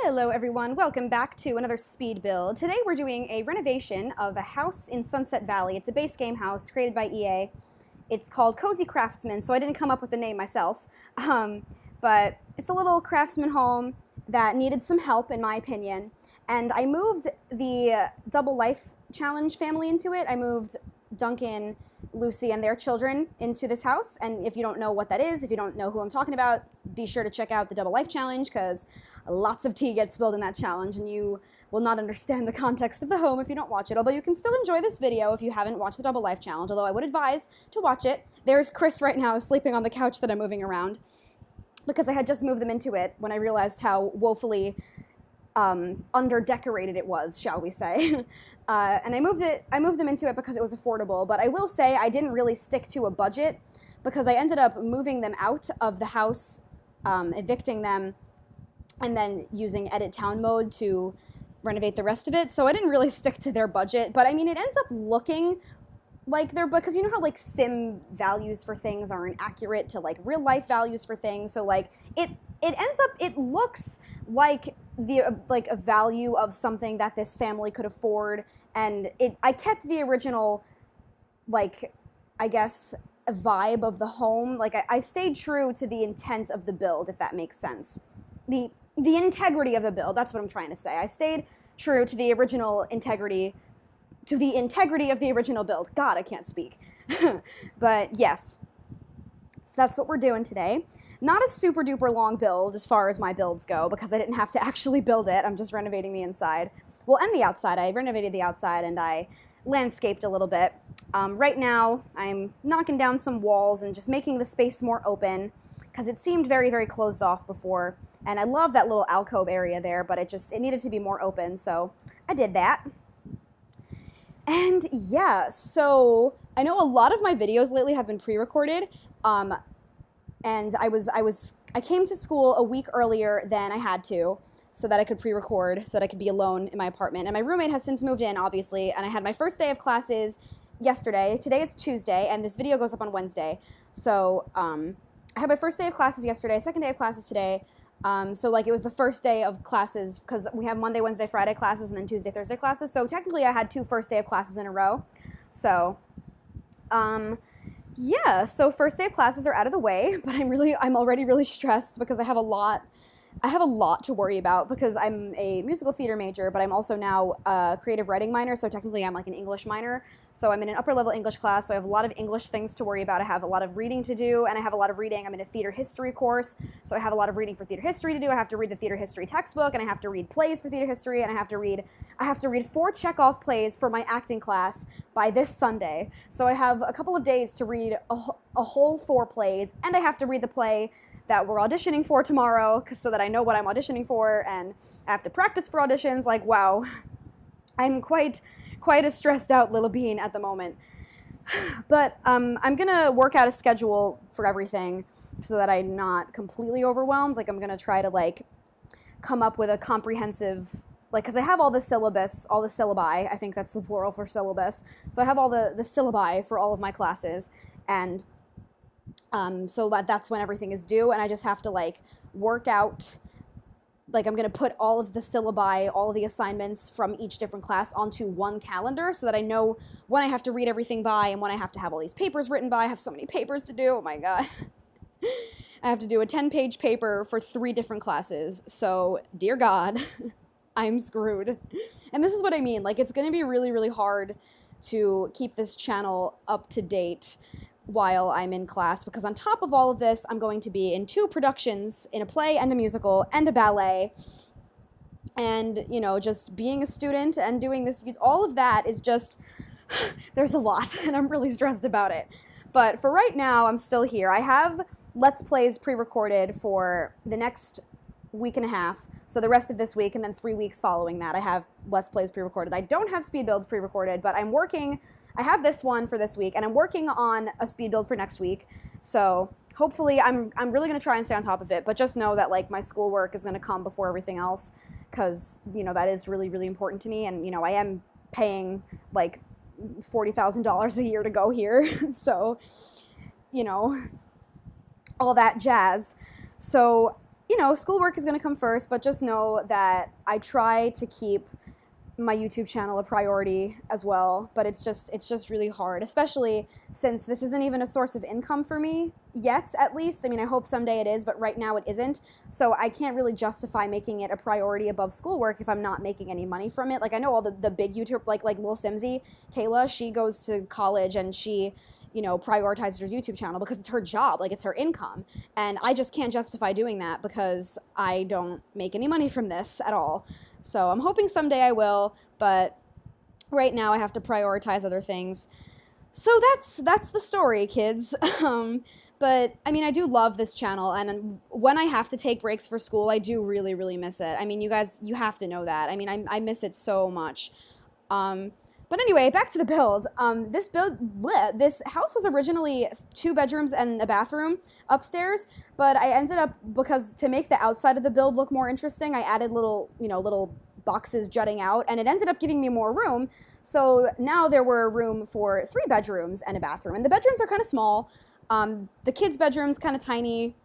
Hello everyone, welcome back to another speed build. Today we're doing a renovation of a house in Sunset Valley. It's a base game house created by EA. It's called Cozy Craftsman, so I didn't come up with the name myself. But it's a little craftsman home that needed some help in my opinion. And I moved the Double Life Challenge family into it. I moved Duncan, Lucy, and their children into this house. And if you don't know what that is, if you don't know who I'm talking about, be sure to check out the Double Life Challenge because lots of tea gets spilled in that challenge and you will not understand the context of the home if you don't watch it. Although you can still enjoy this video if you haven't watched the Double Life Challenge, although I would advise to watch it. There's Chris right now sleeping on the couch that I'm moving around because I had just moved them into it when I realized how woefully under-decorated it was, shall we say. And I moved them into it because it was affordable, but I will say I didn't really stick to a budget because I ended up moving them out of the house, evicting them, and then using edit town mode to renovate the rest of it. So I didn't really stick to their budget, but I mean, it ends up looking like they're, because you know how like sim values for things aren't accurate to like real life values for things. So like it ends up, it looks like like a value of something that this family could afford. And I kept the original, like, I guess, vibe of the home. Like I stayed true to the intent of the build, if that makes sense. The integrity of the build, that's what I'm trying to say. I stayed true to the original integrity, of the original build. God, I can't speak. But yes, so that's what we're doing today. Not a super duper long build as far as my builds go because I didn't have to actually build it. I'm just renovating the inside. Well, and the outside. I renovated the outside and I landscaped a little bit. Right now, I'm knocking down some walls and just making the space more open because it seemed very, very closed off before. And I love that little alcove area there, but it needed to be more open, so I did that. And yeah, so I know a lot of my videos lately have been pre-recorded, and I came to school a week earlier than I had to, so that I could pre-record, so that I could be alone in my apartment. And my roommate has since moved in, obviously, and I had my first day of classes yesterday. Today is Tuesday, and this video goes up on Wednesday. So I had my first day of classes yesterday, second day of classes today. So like it was the first day of classes because we have Monday, Wednesday, Friday classes and then Tuesday, Thursday classes. So technically I had 2 first day of classes in a row. So yeah, so first day of classes are out of the way, but I'm already really stressed because I have a lot to worry about because I'm a musical theater major, but I'm also now a creative writing minor, so technically I'm like an English minor. So I'm in an upper level English class, so I have a lot of English things to worry about. I have a lot of reading to do, and I have a lot of reading. I'm in a theater history course, so I have a lot of reading for theater history to do. I have to read the theater history textbook, and I have to read plays for theater history, and I have to read 4 Chekhov plays for my acting class by this Sunday. So I have a couple of days to read a whole 4 plays, and I have to read the play that we're auditioning for tomorrow so that I know what I'm auditioning for, and I have to practice for auditions. Like, wow, I'm quite a stressed out little bean at the moment. But I'm gonna work out a schedule for everything so that I'm not completely overwhelmed. Like I'm gonna try to like come up with a comprehensive, like, because I have all the syllabus, all the syllabi, I think that's the plural for syllabus. So I have all the syllabi for all of my classes, and so that's when everything is due, and I just have to like work out, like I'm going to put all of the syllabi, all of the assignments from each different class onto one calendar so that I know when I have to read everything by and when I have to have all these papers written by. I have so many papers to do, oh my god. I have to do a 10-page paper for 3 different classes, so dear god, I'm screwed. And this is what I mean, like it's going to be really, really hard to keep this channel up to date while I'm in class, because on top of all of this, I'm going to be in 2 productions, in a play and a musical and a ballet, and, you know, just being a student and doing this, all of that is just, there's a lot, and I'm really stressed about it. But for right now, I'm still here. I have Let's Plays pre-recorded for the next week and a half, so the rest of this week, and then 3 weeks following that, I have Let's Plays pre-recorded. I don't have speed builds pre-recorded, but I have this one for this week, and I'm working on a speed build for next week, so hopefully I'm really going to try and stay on top of it, but just know that like my schoolwork is going to come before everything else, because, you know, that is really, really important to me, and, you know, I am paying like $40,000 a year to go here, so, you know, all that jazz. So schoolwork is going to come first, but just know that I try to keep my YouTube channel a priority as well, but it's just really hard, especially since this isn't even a source of income for me yet, at least. I mean, I hope someday it is, but right now it isn't. So I can't really justify making it a priority above schoolwork if I'm not making any money from it. Like, I know all the big YouTube, like Lil Simsy, Kayla, she goes to college and she, prioritizes her YouTube channel because it's her job, like it's her income. And I just can't justify doing that because I don't make any money from this at all. So I'm hoping someday I will, but right now I have to prioritize other things. So that's the story, kids. But I mean, I do love this channel, and when I have to take breaks for school, I do really, really miss it. I mean, you guys, you have to know that. I mean, I miss it so much. But anyway, back to the build. This house was originally 2 bedrooms and a bathroom upstairs, but I ended up, because to make the outside of the build look more interesting, I added little boxes jutting out, and it ended up giving me more room. So now there were room for 3 bedrooms and a bathroom, and the bedrooms are kind of small. The kids' bedroom's kind of tiny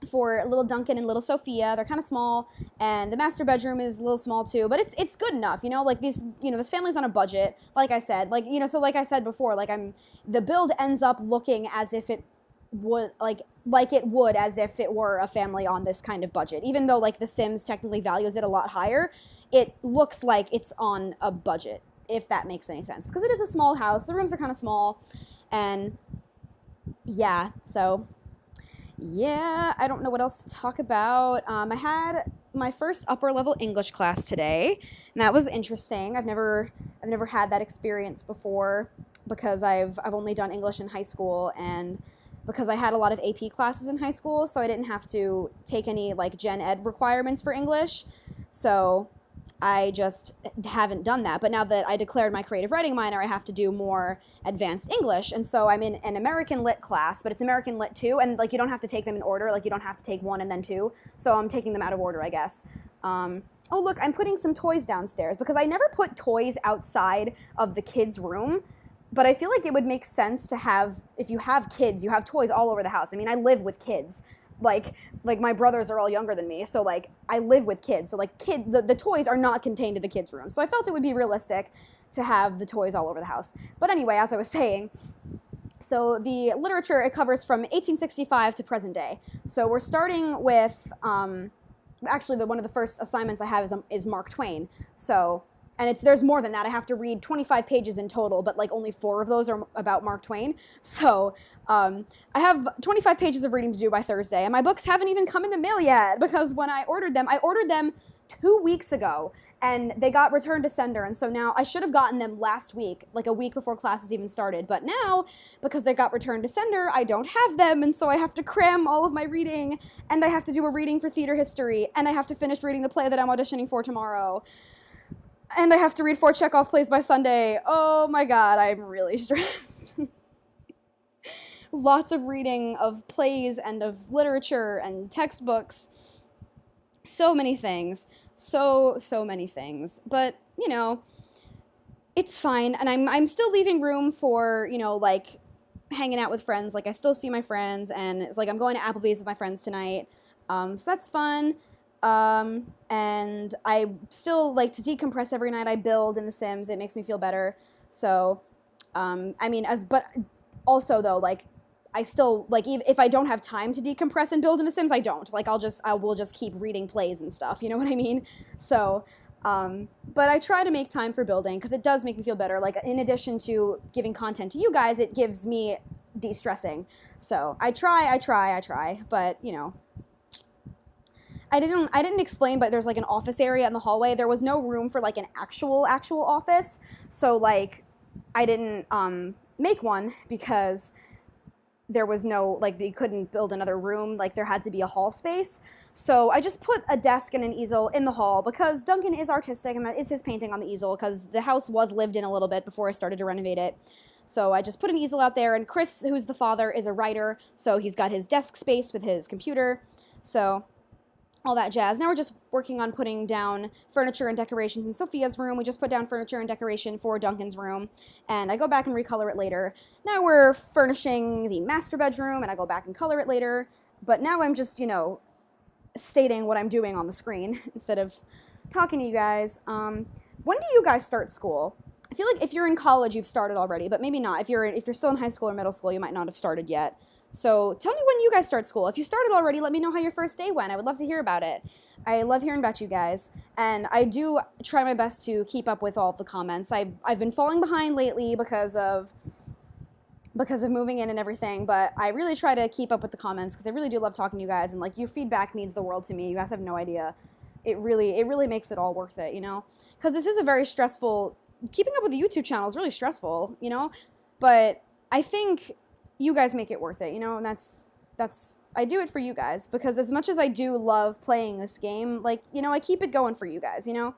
for little Duncan and little Sophia. They're kind of small, and the master bedroom is a little small too, but it's good enough, like these, this family's on a budget, like I said, so like I said before, the build ends up looking as if it would, like it would as if it were a family on this kind of budget, even though The Sims technically values it a lot higher. It looks like it's on a budget, if that makes any sense, because it is a small house. The rooms are kind of small, and yeah, so yeah, I don't know what else to talk about. I had my first upper level English class today, and that was interesting. I've never had that experience before because I've only done English in high school, and because I had a lot of AP classes in high school, so I didn't have to take any Gen Ed requirements for English. So I just haven't done that. But now that I declared my creative writing minor, I have to do more advanced English. And so I'm in an American Lit class, but it's American Lit 2, and you don't have to take them in order. You don't have to take 1 and then 2. So I'm taking them out of order, I guess. Oh, look, I'm putting some toys downstairs because I never put toys outside of the kids' room. But I feel like it would make sense to have, if you have kids, you have toys all over the house. I mean, I live with kids. Like my brothers are all younger than me, so I live with kids. So the toys are not contained in the kids' room. So I felt it would be realistic to have the toys all over the house. But anyway, as I was saying, so the literature, it covers from 1865 to present day. So we're starting with, actually one of the first assignments I have is Mark Twain. So, and there's more than that. I have to read 25 pages in total, but only 4 of those are about Mark Twain. So I have 25 pages of reading to do by Thursday, and my books haven't even come in the mail yet because when I ordered them 2 weeks ago, and they got returned to sender, and so now I should have gotten them last week, a week before classes even started, but now, because they got returned to sender, I don't have them, and so I have to cram all of my reading, and I have to do a reading for theater history, and I have to finish reading the play that I'm auditioning for tomorrow. And I have to read 4 Chekhov plays by Sunday. Oh my god, I'm really stressed. Lots of reading of plays and of literature and textbooks. So many things. So many things. But, it's fine. And I'm still leaving room for, hanging out with friends. I still see my friends, and it's I'm going to Applebee's with my friends tonight. So that's fun. And I still like to decompress every night I build in The Sims. It makes me feel better. So, but also though, I still, if I don't have time to decompress and build in The Sims, I don't. I will just keep reading plays and stuff, you know what I mean? So, but I try to make time for building because it does make me feel better. In addition to giving content to you guys, it gives me de-stressing. So I try, but, I didn't explain, but there's an office area in the hallway. There was no room for an actual office. So I didn't make one because there was no, you couldn't build another room. There had to be a hall space. So I just put a desk and an easel in the hall because Duncan is artistic and that is his painting on the easel because the house was lived in a little bit before I started to renovate it. So I just put an easel out there, and Chris, who's the father, is a writer. So he's got his desk space with his computer. So all that jazz. Now we're just working on putting down furniture and decorations in Sophia's room. We just put down furniture and decoration for Duncan's room, and I go back and recolor it later. Now we're furnishing the master bedroom, and I go back and color it later. But now I'm just, stating what I'm doing on the screen instead of talking to you guys. When do you guys start school? I feel like if you're in college, you've started already, but maybe not. If you're still in high school or middle school, you might not have started yet. So tell me when you guys start school. If you started already, let me know how your first day went. I would love to hear about it. I love hearing about you guys, and I do try my best to keep up with all of the comments. I've been falling behind lately because of moving in and everything, but I really try to keep up with the comments because I really do love talking to you guys, and like your feedback means the world to me. You guys have no idea. It really makes it all worth it, you know? Because this is a very stressful, keeping up with the YouTube channel is really stressful, you know? But I think you guys make it worth it, you know? And that's I do it for you guys, because as much as I do love playing this game, like, you know, I keep it going for you guys, you know?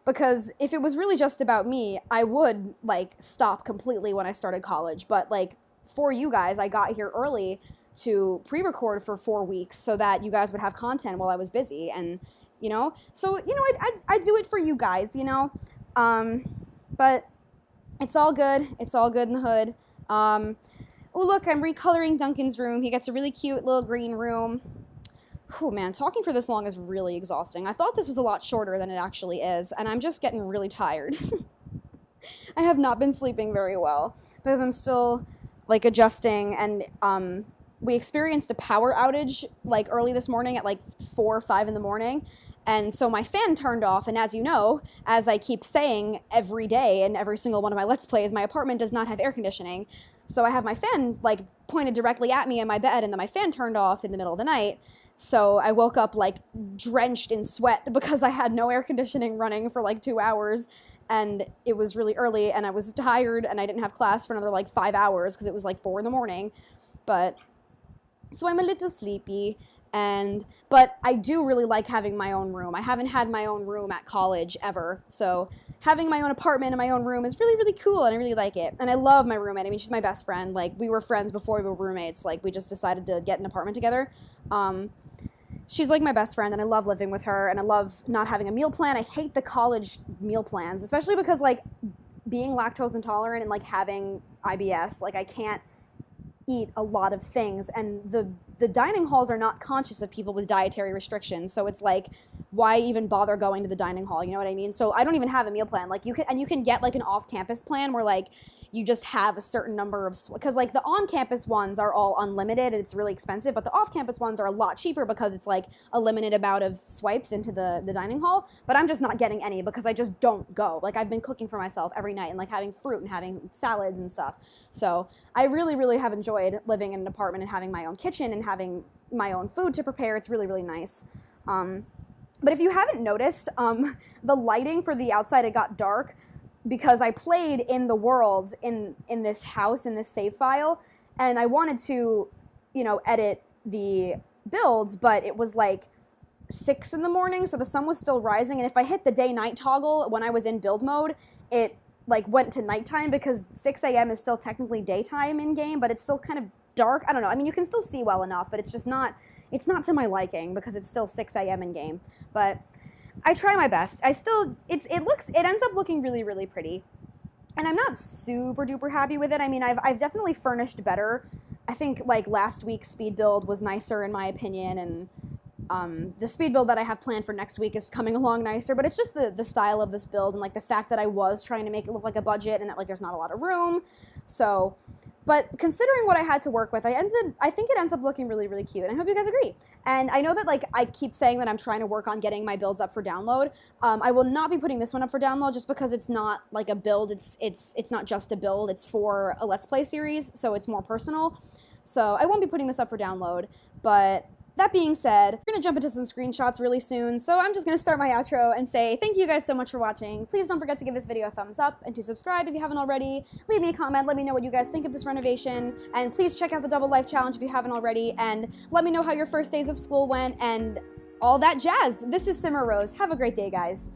Because if it was really just about me, I would, like, stop completely when I started college. But, like, for you guys, I got here early to pre-record for 4 weeks so that you guys would have content while I was busy. And, you know, so, you know, I do it for you guys, you know? But it's all good. It's all good in the hood. Oh, look, I'm recoloring Duncan's room. He gets a really cute little green room. Oh man, talking for this long is really exhausting. I thought this was a lot shorter than it actually is, and I'm just getting really tired. I have not been sleeping very well because I'm still, like, adjusting, and we experienced a power outage, like, early this morning at, like, 4 or 5 in the morning, and so my fan turned off, and as you know, as I keep saying every day in every single one of my Let's Plays, my apartment does not have air conditioning, so I have my fan, like, pointed directly at me in my bed, and then my fan turned off in the middle of the night. So I woke up, like, drenched in sweat because I had no air conditioning running for, like, 2 hours, and it was really early, and I was tired, and I didn't have class for another, like, 5 hours because it was, like, 4 in the morning. But, so I'm a little sleepy, but I do really like having my own room. I haven't had my own room at college ever, so having my own apartment and my own room is really, really cool, and I really like it. And I love my roommate. I mean, she's my best friend. Like, we were friends before we were roommates. Like, we just decided to get an apartment together. She's like my best friend, and I love living with her, and I love not having a meal plan. I hate the college meal plans, especially because, like, being lactose intolerant and, like, having IBS, like, I can't eat a lot of things, and the dining halls are not conscious of people with dietary restrictions, so it's like, why even bother going to the dining hall, you know what I mean? So I don't even have a meal plan. Like, you can get, like, an off-campus plan where, like, you just have a certain number of, because, like, the on-campus ones are all unlimited and it's really expensive, but the off-campus ones are a lot cheaper because it's, like, a limited amount of swipes into the dining hall, but I'm just not getting any because I just don't go. Like, I've been cooking for myself every night and, like, having fruit and having salads and stuff. So I really, really have enjoyed living in an apartment and having my own kitchen and having my own food to prepare. It's really, really nice. But if you haven't noticed, the lighting for the outside, it got dark because I played in the world in this house, in this save file, and I wanted to, you know, edit the builds, but it was like 6 in the morning, so the sun was still rising, and if I hit the day-night toggle when I was in build mode, it, like, went to nighttime because 6 a.m. is still technically daytime in-game, but it's still kind of dark. I don't know. I mean, you can still see well enough, but it's just not, it's not to my liking because it's still 6 a.m. in-game, but I try my best. It ends up looking really, really pretty. And I'm not super duper happy with it. I mean, I've definitely furnished better. I think, like, last week's speed build was nicer in my opinion, and the speed build that I have planned for next week is coming along nicer, but it's just the style of this build and, like, the fact that I was trying to make it look like a budget and that, like, there's not a lot of room. So, but considering what I had to work with, I think it ends up looking really, really cute, and I hope you guys agree. And I know that, like, I keep saying that I'm trying to work on getting my builds up for download. I will not be putting this one up for download just because it's not, like, a build. It's not just a build. It's for a Let's Play series, so it's more personal. So I won't be putting this up for download, but that being said, we're going to jump into some screenshots really soon, so I'm just going to start my outro and say thank you guys so much for watching. Please don't forget to give this video a thumbs up and to subscribe if you haven't already. Leave me a comment, let me know what you guys think of this renovation, and please check out the Double Life Challenge if you haven't already, and let me know how your first days of school went, and all that jazz. This is Simmer Rose. Have a great day, guys.